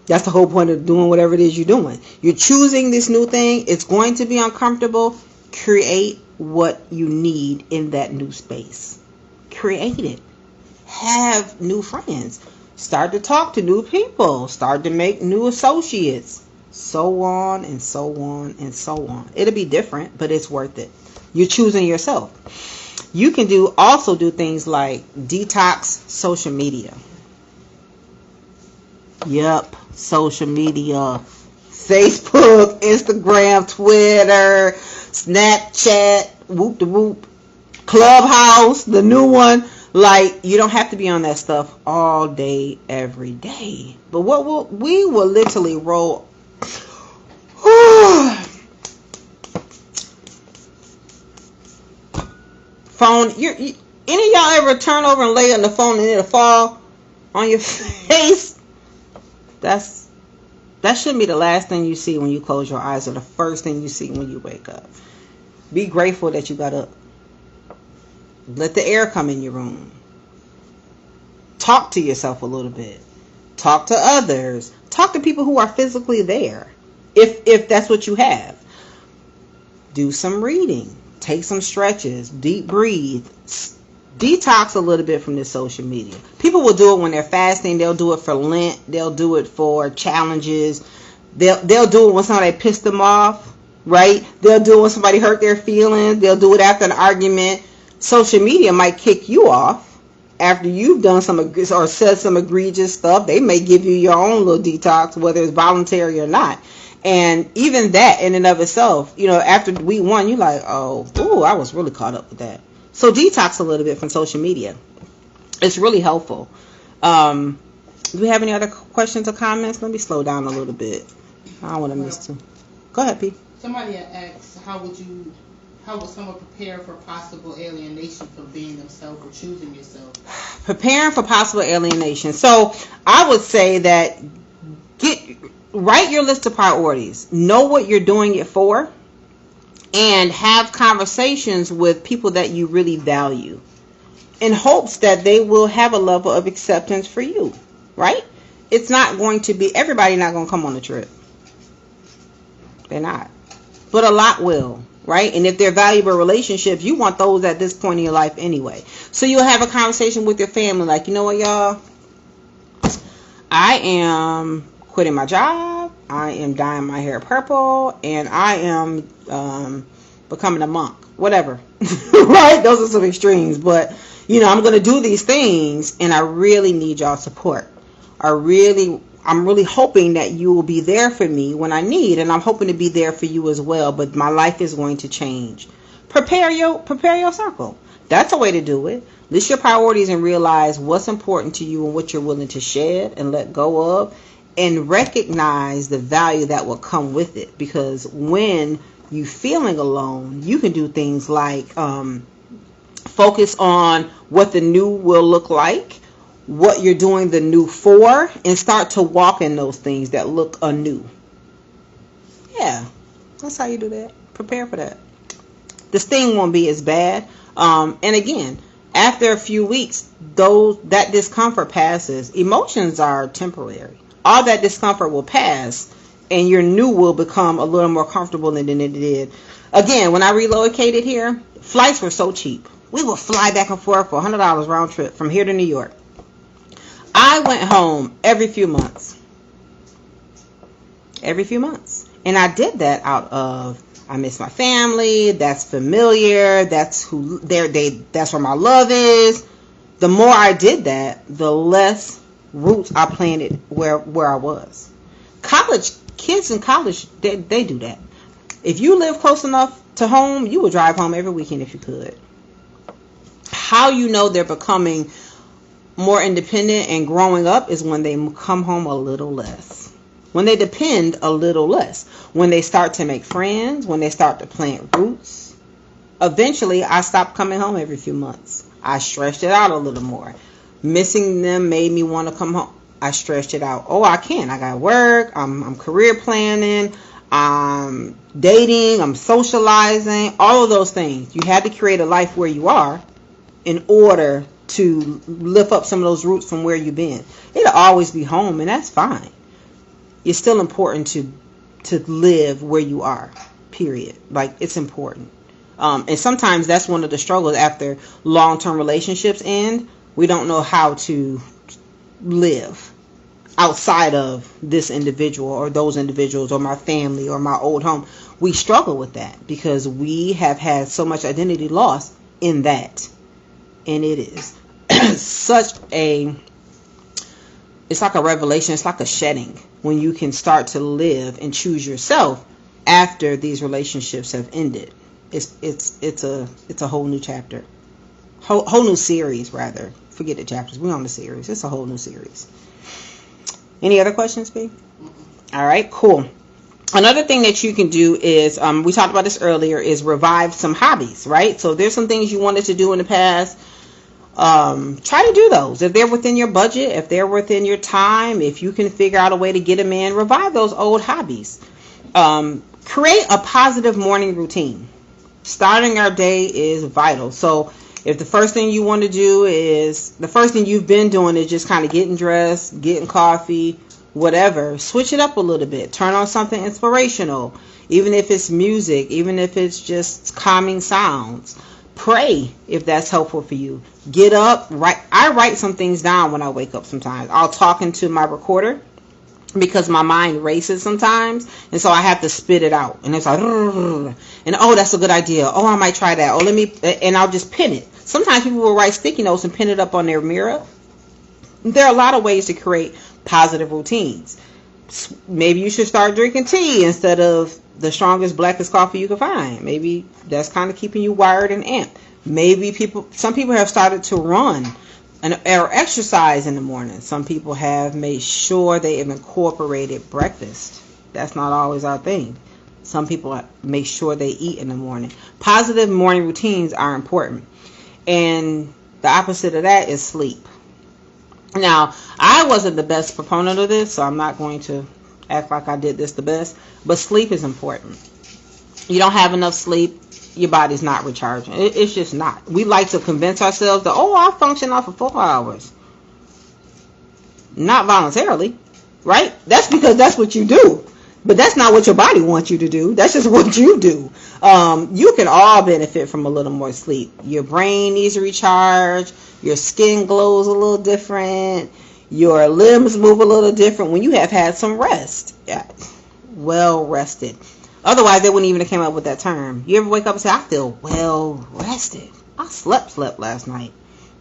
That's the whole point of doing whatever it is you're doing. You're choosing this new thing. It's going to be uncomfortable. Create what you need in that new space. Create it. Have new friends. Start to talk to new people. Start to make new associates. So on and so on and so on. It'll be different, but it's worth it. You're choosing yourself. You can also do things like detox social media. Yep, social media. Facebook, Instagram, Twitter, Snapchat, whoop de whoop, Clubhouse, the new one. Like, you don't have to be on that stuff all day, every day. But we will literally roll. Phone. Any of y'all ever turn over and lay on the phone and it'll fall on your face? That shouldn't be the last thing you see when you close your eyes or the first thing you see when you wake up. Be grateful that you got up. Let the air come in your room. Talk to yourself a little bit. Talk to others. Talk to people who are physically there. If that's what you have. Do some reading. Take some stretches. Deep breathe. Detox a little bit from this social media. People will do it when they're fasting. They'll do it for Lent. They'll do it for challenges. They'll do it when somebody pissed them off, right? They'll do it when somebody hurt their feelings. They'll do it after an argument. Social media might kick you off after you've done or said some egregious stuff. They may give you your own little detox, whether it's voluntary or not. And even that in and of itself, after week 1, you're like, oh, I was really caught up with that. So detox a little bit from social media. It's really helpful. Do we have any other questions or comments? Let me slow down a little bit. I don't want to miss too. Go ahead, P. Somebody asked, how would someone prepare for possible alienation from being themselves or choosing yourself? Preparing for possible alienation. So I would say that write your list of priorities. Know what you're doing it for. And have conversations with people that you really value in hopes that they will have a level of acceptance for you, right? It's not going to be, everybody not going to come on the trip. They're not. But a lot will, right? And if they're valuable relationships, you want those at this point in your life anyway. So you'll have a conversation with your family like, you know what, y'all? I am quitting my job. I am dyeing my hair purple. And I am becoming a monk. Whatever. Right? Those are some extremes. But, I'm going to do these things. And I really need y'all's support. I'm really hoping that you will be there for me when I need. And I'm hoping to be there for you as well. But my life is going to change. Prepare your circle. That's a way to do it. List your priorities and realize what's important to you and what you're willing to shed and let go of. And recognize the value that will come with it. Because when you're feeling alone, you can do things like focus on what the new will look like, what you're doing the new for, and start to walk in those things that look anew. Yeah, that's how you do that. Prepare for that. The sting won't be as bad. And again, after a few weeks, that discomfort passes. Emotions are temporary. All that discomfort will pass, and your new will become a little more comfortable than it did. Again, when I relocated here, flights were so cheap. We would fly back and forth for $100 round trip from here to New York. I went home every few months. And I did that out of, I miss my family, that's familiar, that's where my love is. The more I did that, the less roots I planted where I was. Kids in college, they do that. If you live close enough to home, you would drive home every weekend if you could. How you know they're becoming more independent and growing up is when they come home a little less. when they depend a little less, when they start to make friends, when they start to plant roots. Eventually, I stopped coming home every few months. I stretched it out a little more. Missing them made me want to come home. I stretched it out. Oh, I can. I got work. I'm career planning. I'm dating. I'm socializing. All of those things. You had to create a life where you are in order to lift up some of those roots from where you've been. It'll always be home, and that's fine. It's still important to live where you are, period. Like, it's important. And sometimes that's one of the struggles after long-term relationships end. We don't know how to live outside of this individual or those individuals or my family or my old home. We struggle with that because we have had so much identity loss in that. And it is it's like a revelation. It's like a shedding when you can start to live and choose yourself after these relationships have ended. It's a whole new chapter, whole new series rather. Forget the chapters. We're on the series. It's a whole new series. Any other questions, B? All right, cool. Another thing that you can do is, we talked about this earlier, is revive some hobbies, right? So there's some things you wanted to do in the past. Try to do those. If they're within your budget, if they're within your time, if you can figure out a way to get them in, revive those old hobbies. Create a positive morning routine. Starting our day is vital. So if the first thing you want to do is, the first thing you've been doing is just kind of getting dressed, getting coffee, whatever, switch it up a little bit. Turn on something inspirational, even if it's music, even if it's just calming sounds. Pray if that's helpful for you. Get up, write. I write some things down when I wake up sometimes. I'll talk into my recorder because my mind races sometimes, and so I have to spit it out. And it's like, and oh, that's a good idea. Oh, I might try that. Oh, and I'll just pin it. Sometimes people will write sticky notes and pin it up on their mirror. There are a lot of ways to create positive routines. Maybe you should start drinking tea instead of the strongest, blackest coffee you can find. Maybe that's kind of keeping you wired and amped. Maybe some people have started to run or exercise in the morning. Some people have made sure they have incorporated breakfast. That's not always our thing. Some people make sure they eat in the morning. Positive morning routines are important. And the opposite of that is sleep. Now, I wasn't the best proponent of this, so I'm not going to act like I did this the best. But sleep is important. You don't have enough sleep, your body's not recharging. It's just not. We like to convince ourselves that, I function off of 4 hours. Not voluntarily, right? That's because that's what you do. But that's not what your body wants you to do. That's just what you do. You can all benefit from a little more sleep. Your brain needs to recharge. Your skin glows a little different. Your limbs move a little different when you have had some rest. Yeah. Well rested. Otherwise, they wouldn't even have came up with that term. You ever wake up and say, I feel well rested. I slept last night.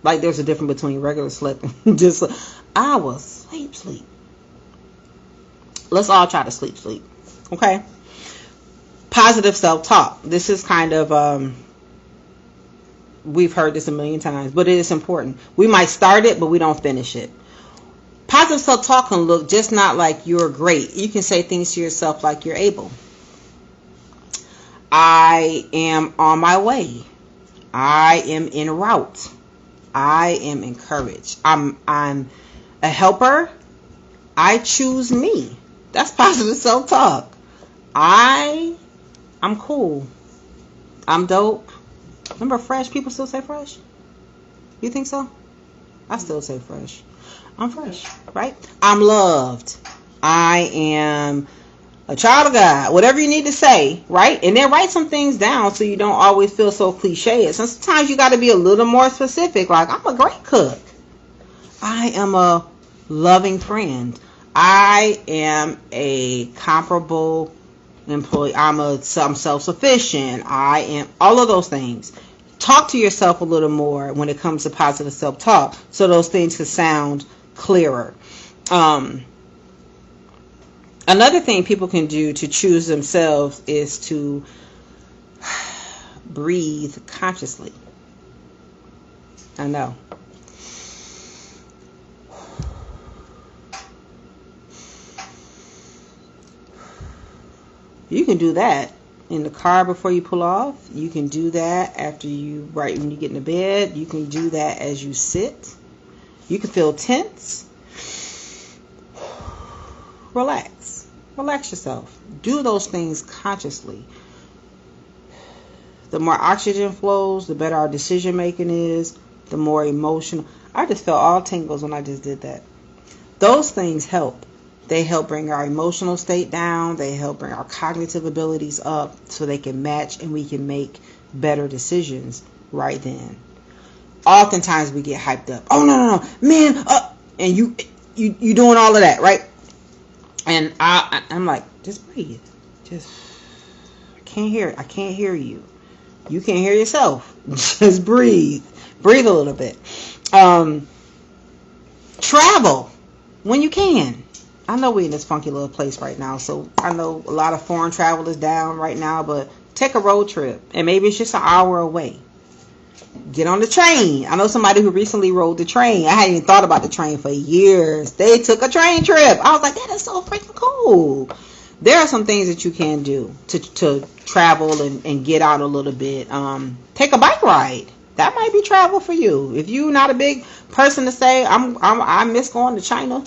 Like there's a difference between regular sleep and just, I was sleep. Let's all try to sleep. Okay? Positive self-talk. This is kind of, we've heard this a million times, but it is important. We might start it, but we don't finish it. Positive self-talk can look just not like you're great. You can say things to yourself like you're able. I am on my way. I am en route. I am encouraged. I'm a helper. I choose me. That's positive self-talk. I'm cool. I'm dope. Remember fresh? People still say fresh? You think so? I still say fresh. I'm fresh, right? I'm loved. I am a child of God. Whatever you need to say, right? And then write some things down so you don't always feel so cliche. Sometimes you got to be a little more specific. Like, I'm a great cook. I am a loving friend. I am a comparable employee. I'm self-sufficient. I am all of those things. Talk to yourself a little more when it comes to positive self-talk so those things can sound clearer. Another thing people can do to choose themselves is to breathe consciously. I know. You can do that in the car before you pull off. You can do that right when you get into bed. You can do that as you sit. You can feel tense. Relax. Relax yourself. Do those things consciously. The more oxygen flows, the better our decision making is, the more emotional. I just felt all tingles when I just did that. Those things help. They help bring our emotional state down. They help bring our cognitive abilities up so they can match and we can make better decisions right then. Oftentimes we get hyped up. Oh, no, man, and you doing all of that, right? And I'm like, just breathe. I can't hear you. You can't hear yourself. Just breathe. Breathe a little bit. Travel when you can. I know we're in this funky little place right now, so I know a lot of foreign travel is down right now, but take a road trip, and maybe it's just an hour away. Get on the train. I know somebody who recently rode the train. I hadn't even thought about the train for years. They took a train trip. I was like, that is so freaking cool. There are some things that you can do to travel and get out a little bit. Take a bike ride. That might be travel for you. If you're not a big person to say, I miss going to China.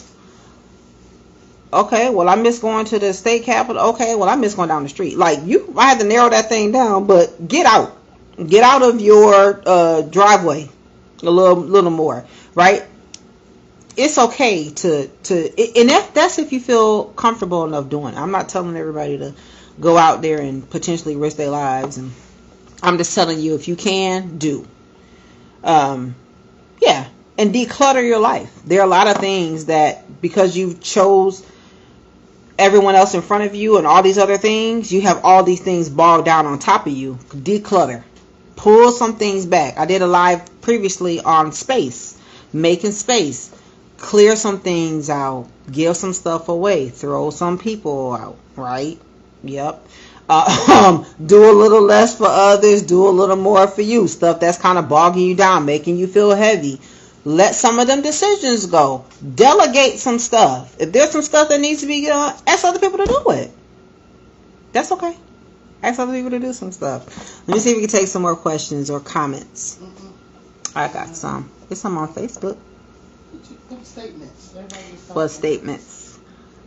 Okay, well, I miss going to the state capital. Okay, well, I miss going down the street. Like, I had to narrow that thing down, but get out. Get out of your driveway a little more, right? It's okay and that's if you feel comfortable enough doing it. I'm not telling everybody to go out there and potentially risk their lives, and I'm just telling you, if you can, do. Yeah, and declutter your life. There are a lot of things that, because you chose everyone else in front of you and all these other things, you have all these things bogged down on top of you. Declutter. Pull some things back. I did a live previously on space. Making space. Clear some things out. Give some stuff away. Throw some people out. Right? Yep. Do a little less for others. Do a little more for you. Stuff that's kind of bogging you down. Making you feel heavy. Let some of them decisions go. Delegate some stuff. If there's some stuff that needs to be done, ask other people to do it. That's okay. Ask other people to do some stuff. Let me see if we can take some more questions or comments. I got some. There's some on Facebook. What statements? What statements?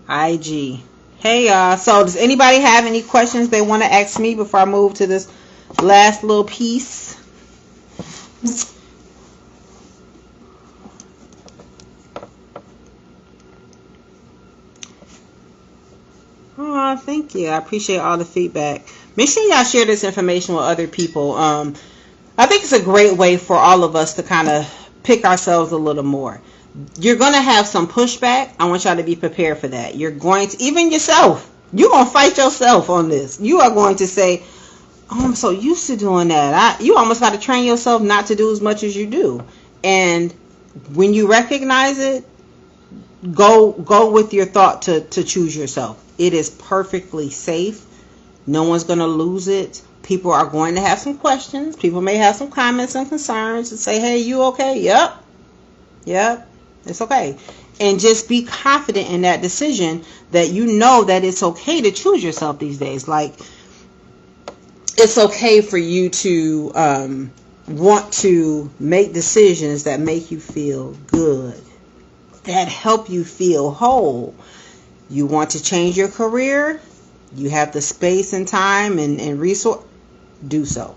IG. Hey, y'all. So does anybody have any questions they want to ask me before I move to this last little piece? Oh, thank you. I appreciate all the feedback. Make sure y'all share this information with other people. I think it's a great way for all of us to kind of pick ourselves a little more. You're going to have some pushback. I want y'all to be prepared for that. You're going to, even yourself, you're going to fight yourself on this. You are going to say, oh, I'm so used to doing that. You almost got to train yourself not to do as much as you do. And when you recognize it, go with your thought to choose yourself. It is perfectly safe. No one's going to lose it. People are going to have some questions. People may have some comments and concerns and say, hey, you okay? Yep. It's okay. And just be confident in that decision that you know that it's okay to choose yourself these days. Like, it's okay for you to want to make decisions that make you feel good, that help you feel whole. You want to change your career? You have the space and time and resource. Do so.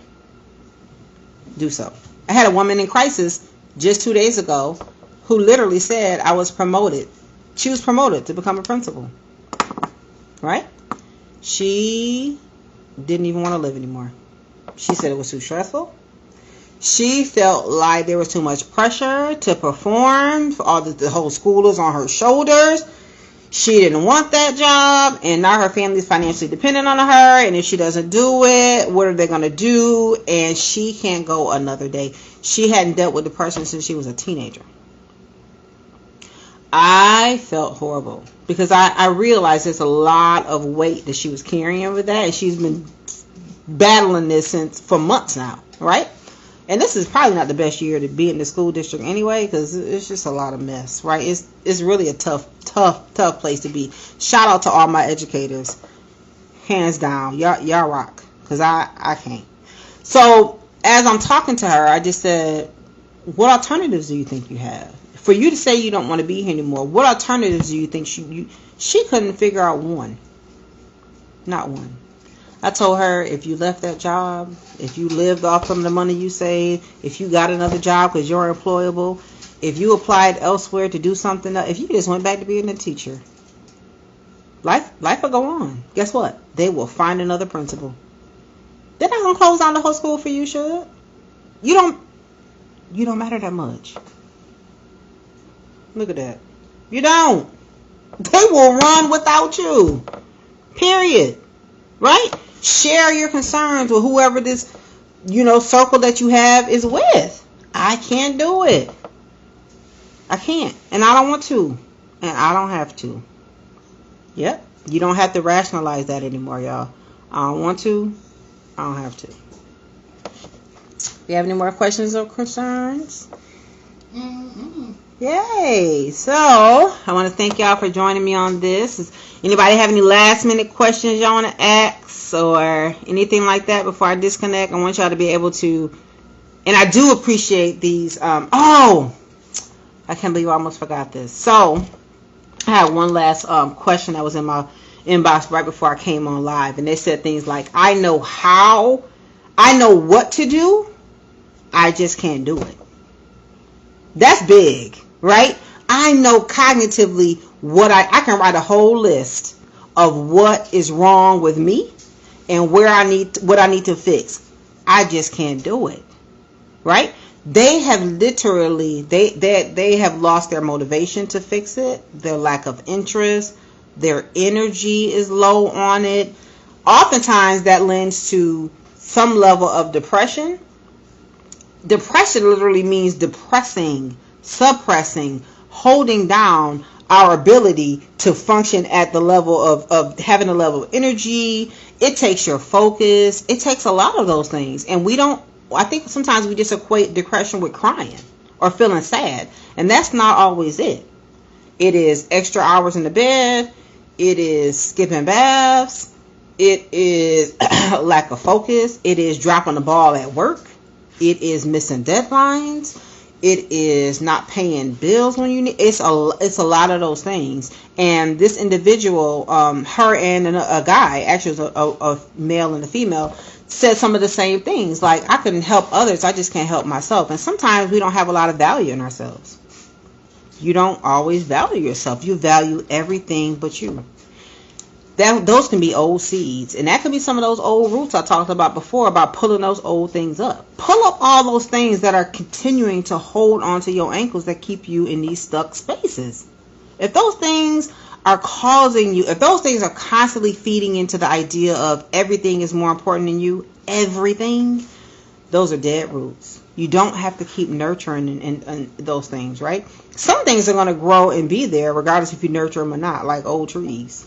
I had a woman in crisis just 2 days ago who literally said I was promoted. She was promoted to become a principal. Right? She didn't even want to live anymore. She said it was too stressful. She felt like there was too much pressure to perform. All the whole school is on her shoulders. She didn't want that job, and now her family is financially dependent on her, and if she doesn't do it, what are they going to do? And she can't go another day. She hadn't dealt with depression since she was a teenager. I felt horrible because I realized there's a lot of weight that she was carrying with that, and she's been battling this for months now, right? And this is probably not the best year to be in the school district anyway, because it's just a lot of mess, right? It's really a tough place to be. Shout out to all my educators. Hands down. Y'all rock. Because I can't. So, as I'm talking to her, I just said, what alternatives do you think you have? For you to say you don't want to be here anymore, what alternatives do you think she couldn't figure out one. Not one. I told her, if you left that job, if you lived off some of the money you saved, if you got another job because you're employable, if you applied elsewhere to do something else, if you just went back to being a teacher, life will go on. Guess what? They will find another principal. They're not going to close down the whole school for you, should? You don't matter that much. Look at that. You don't. They will run without you. Period. Right? Share your concerns with whoever this, circle that you have is with. I can't do it. I can't. And I don't want to. And I don't have to. Yep. You don't have to rationalize that anymore, y'all. I don't want to. I don't have to. Do you have any more questions or concerns? Mm-mm. Yay. So, I want to thank y'all for joining me on this. Does anybody have any last minute questions y'all want to ask or anything like that before I disconnect? I want y'all to be able to, and I do appreciate these. I can't believe I almost forgot this. So, I had one last question that was in my inbox right before I came on live, and they said things like, I know what to do, I just can't do it. That's big, right? I know cognitively what I can write a whole list of what is wrong with me and what I need to fix. I just can't do it, right? They have literally, they have lost their motivation to fix it, their lack of interest, their energy is low on it. Oftentimes that lends to some level of depression. Depression literally means depressing, suppressing, holding down our ability to function at the level of having a level of energy. It takes your focus. It takes a lot of those things. And I think sometimes we just equate depression with crying or feeling sad. And that's not always it. It is extra hours in the bed. It is skipping baths. It is lack of focus. It is dropping the ball at work. It is missing deadlines. It is not paying bills when you need. It's a lot of those things. And this individual, her and a guy, actually it was a male and a female, said some of the same things. Like, I can help others, I just can't help myself. And sometimes we don't have a lot of value in ourselves. You don't always value yourself. You value everything but you. Those can be old seeds. And that can be some of those old roots I talked about before, about pulling those old things up. Pull up all those things that are continuing to hold onto your ankles that keep you in these stuck spaces. If those things are causing you, if those things are constantly feeding into the idea of everything is more important than you, everything, those are dead roots. You don't have to keep nurturing and those things, right? Some things are going to grow and be there regardless if you nurture them or not, like old trees.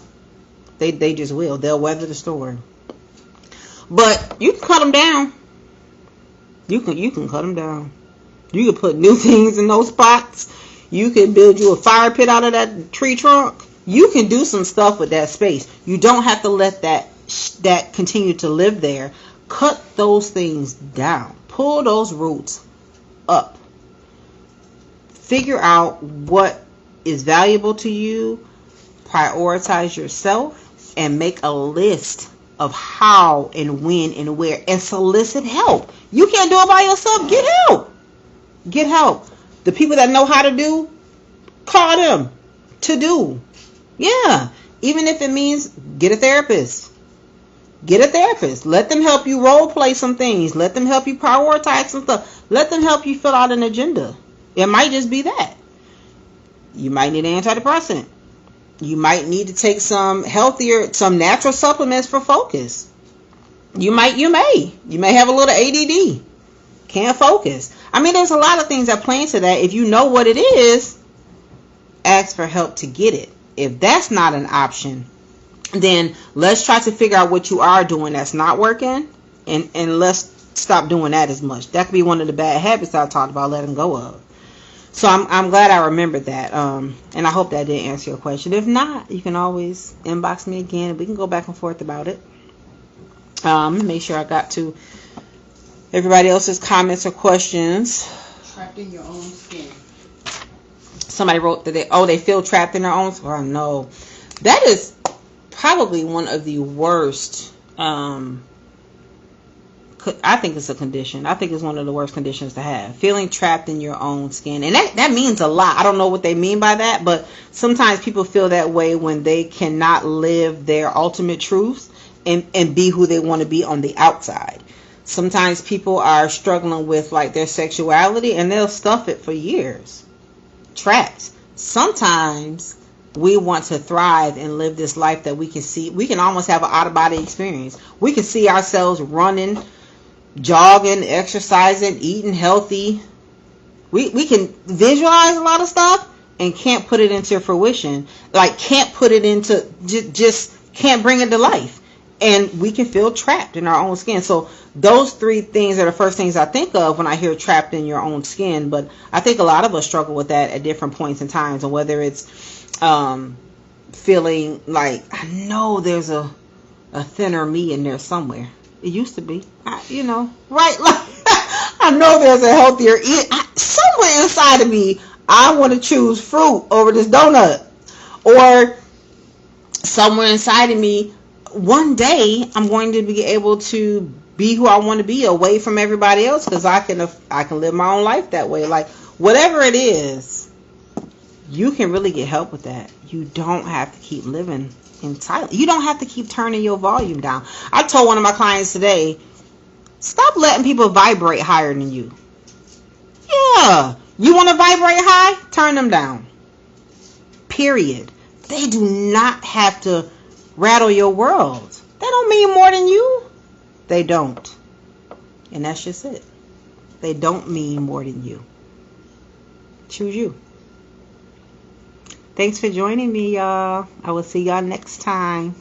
They just will. They'll weather the storm. But you can cut them down. You can cut them down. You can put new things in those spots. You can build you a fire pit out of that tree trunk. You can do some stuff with that space. You don't have to let that continue to live there. Cut those things down. Pull those roots up. Figure out what is valuable to you. Prioritize yourself. And make a list of how and when and where. And solicit help. You can't do it by yourself. Get help. Get help. The people that know how to do, call them to do. Yeah. Even if it means get a therapist. Get a therapist. Let them help you role play some things. Let them help you prioritize some stuff. Let them help you fill out an agenda. It might just be that. You might need an antidepressant. You might need to take some natural supplements for focus. You may have a little ADD. Can't focus. I mean, there's a lot of things that play into that. If you know what it is, ask for help to get it. If that's not an option, then let's try to figure out what you are doing that's not working, and let's stop doing that as much. That could be one of the bad habits I talked about letting go of. So I'm glad I remembered that, and I hope that did answer your question. If not, you can always inbox me again, and we can go back and forth about it. Make sure I got to everybody else's comments or questions. Trapped in your own skin. Somebody wrote that they feel trapped in their own skin. Oh, no. That is probably one of the worst. I think it's a condition. I think it's one of the worst conditions to have. Feeling trapped in your own skin. And that means a lot. I don't know what they mean by that, but sometimes people feel that way when they cannot live their ultimate truth and be who they want to be on the outside. Sometimes people are struggling with like their sexuality and they'll stuff it for years. Trapped. Sometimes we want to thrive and live this life that we can see. We can almost have an out-of-body experience. We can see ourselves running, jogging, exercising, eating healthy. We can visualize a lot of stuff and can't put it into fruition. Like can't put it into, just can't bring it to life. And we can feel trapped in our own skin. So those three things are the first things I think of when I hear trapped in your own skin. But I think a lot of us struggle with that at different points in times. And whether it's feeling like, I know there's a thinner me in there somewhere. It used to be, right? Like, I know there's a healthier somewhere inside of me. I want to choose fruit over this donut, or somewhere inside of me, one day I'm going to be able to be who I want to be, away from everybody else, because I can live my own life that way. Like whatever it is, you can really get help with that. You don't have to keep living entitled. You don't have to keep turning your volume down. I told one of my clients today, stop letting people vibrate higher than you. Yeah. You want to vibrate high? Turn them down. Period. They do not have to rattle your world. They don't mean more than you. They don't. And that's just it. They don't mean more than you. Choose you. Thanks for joining me, y'all. I will see y'all next time.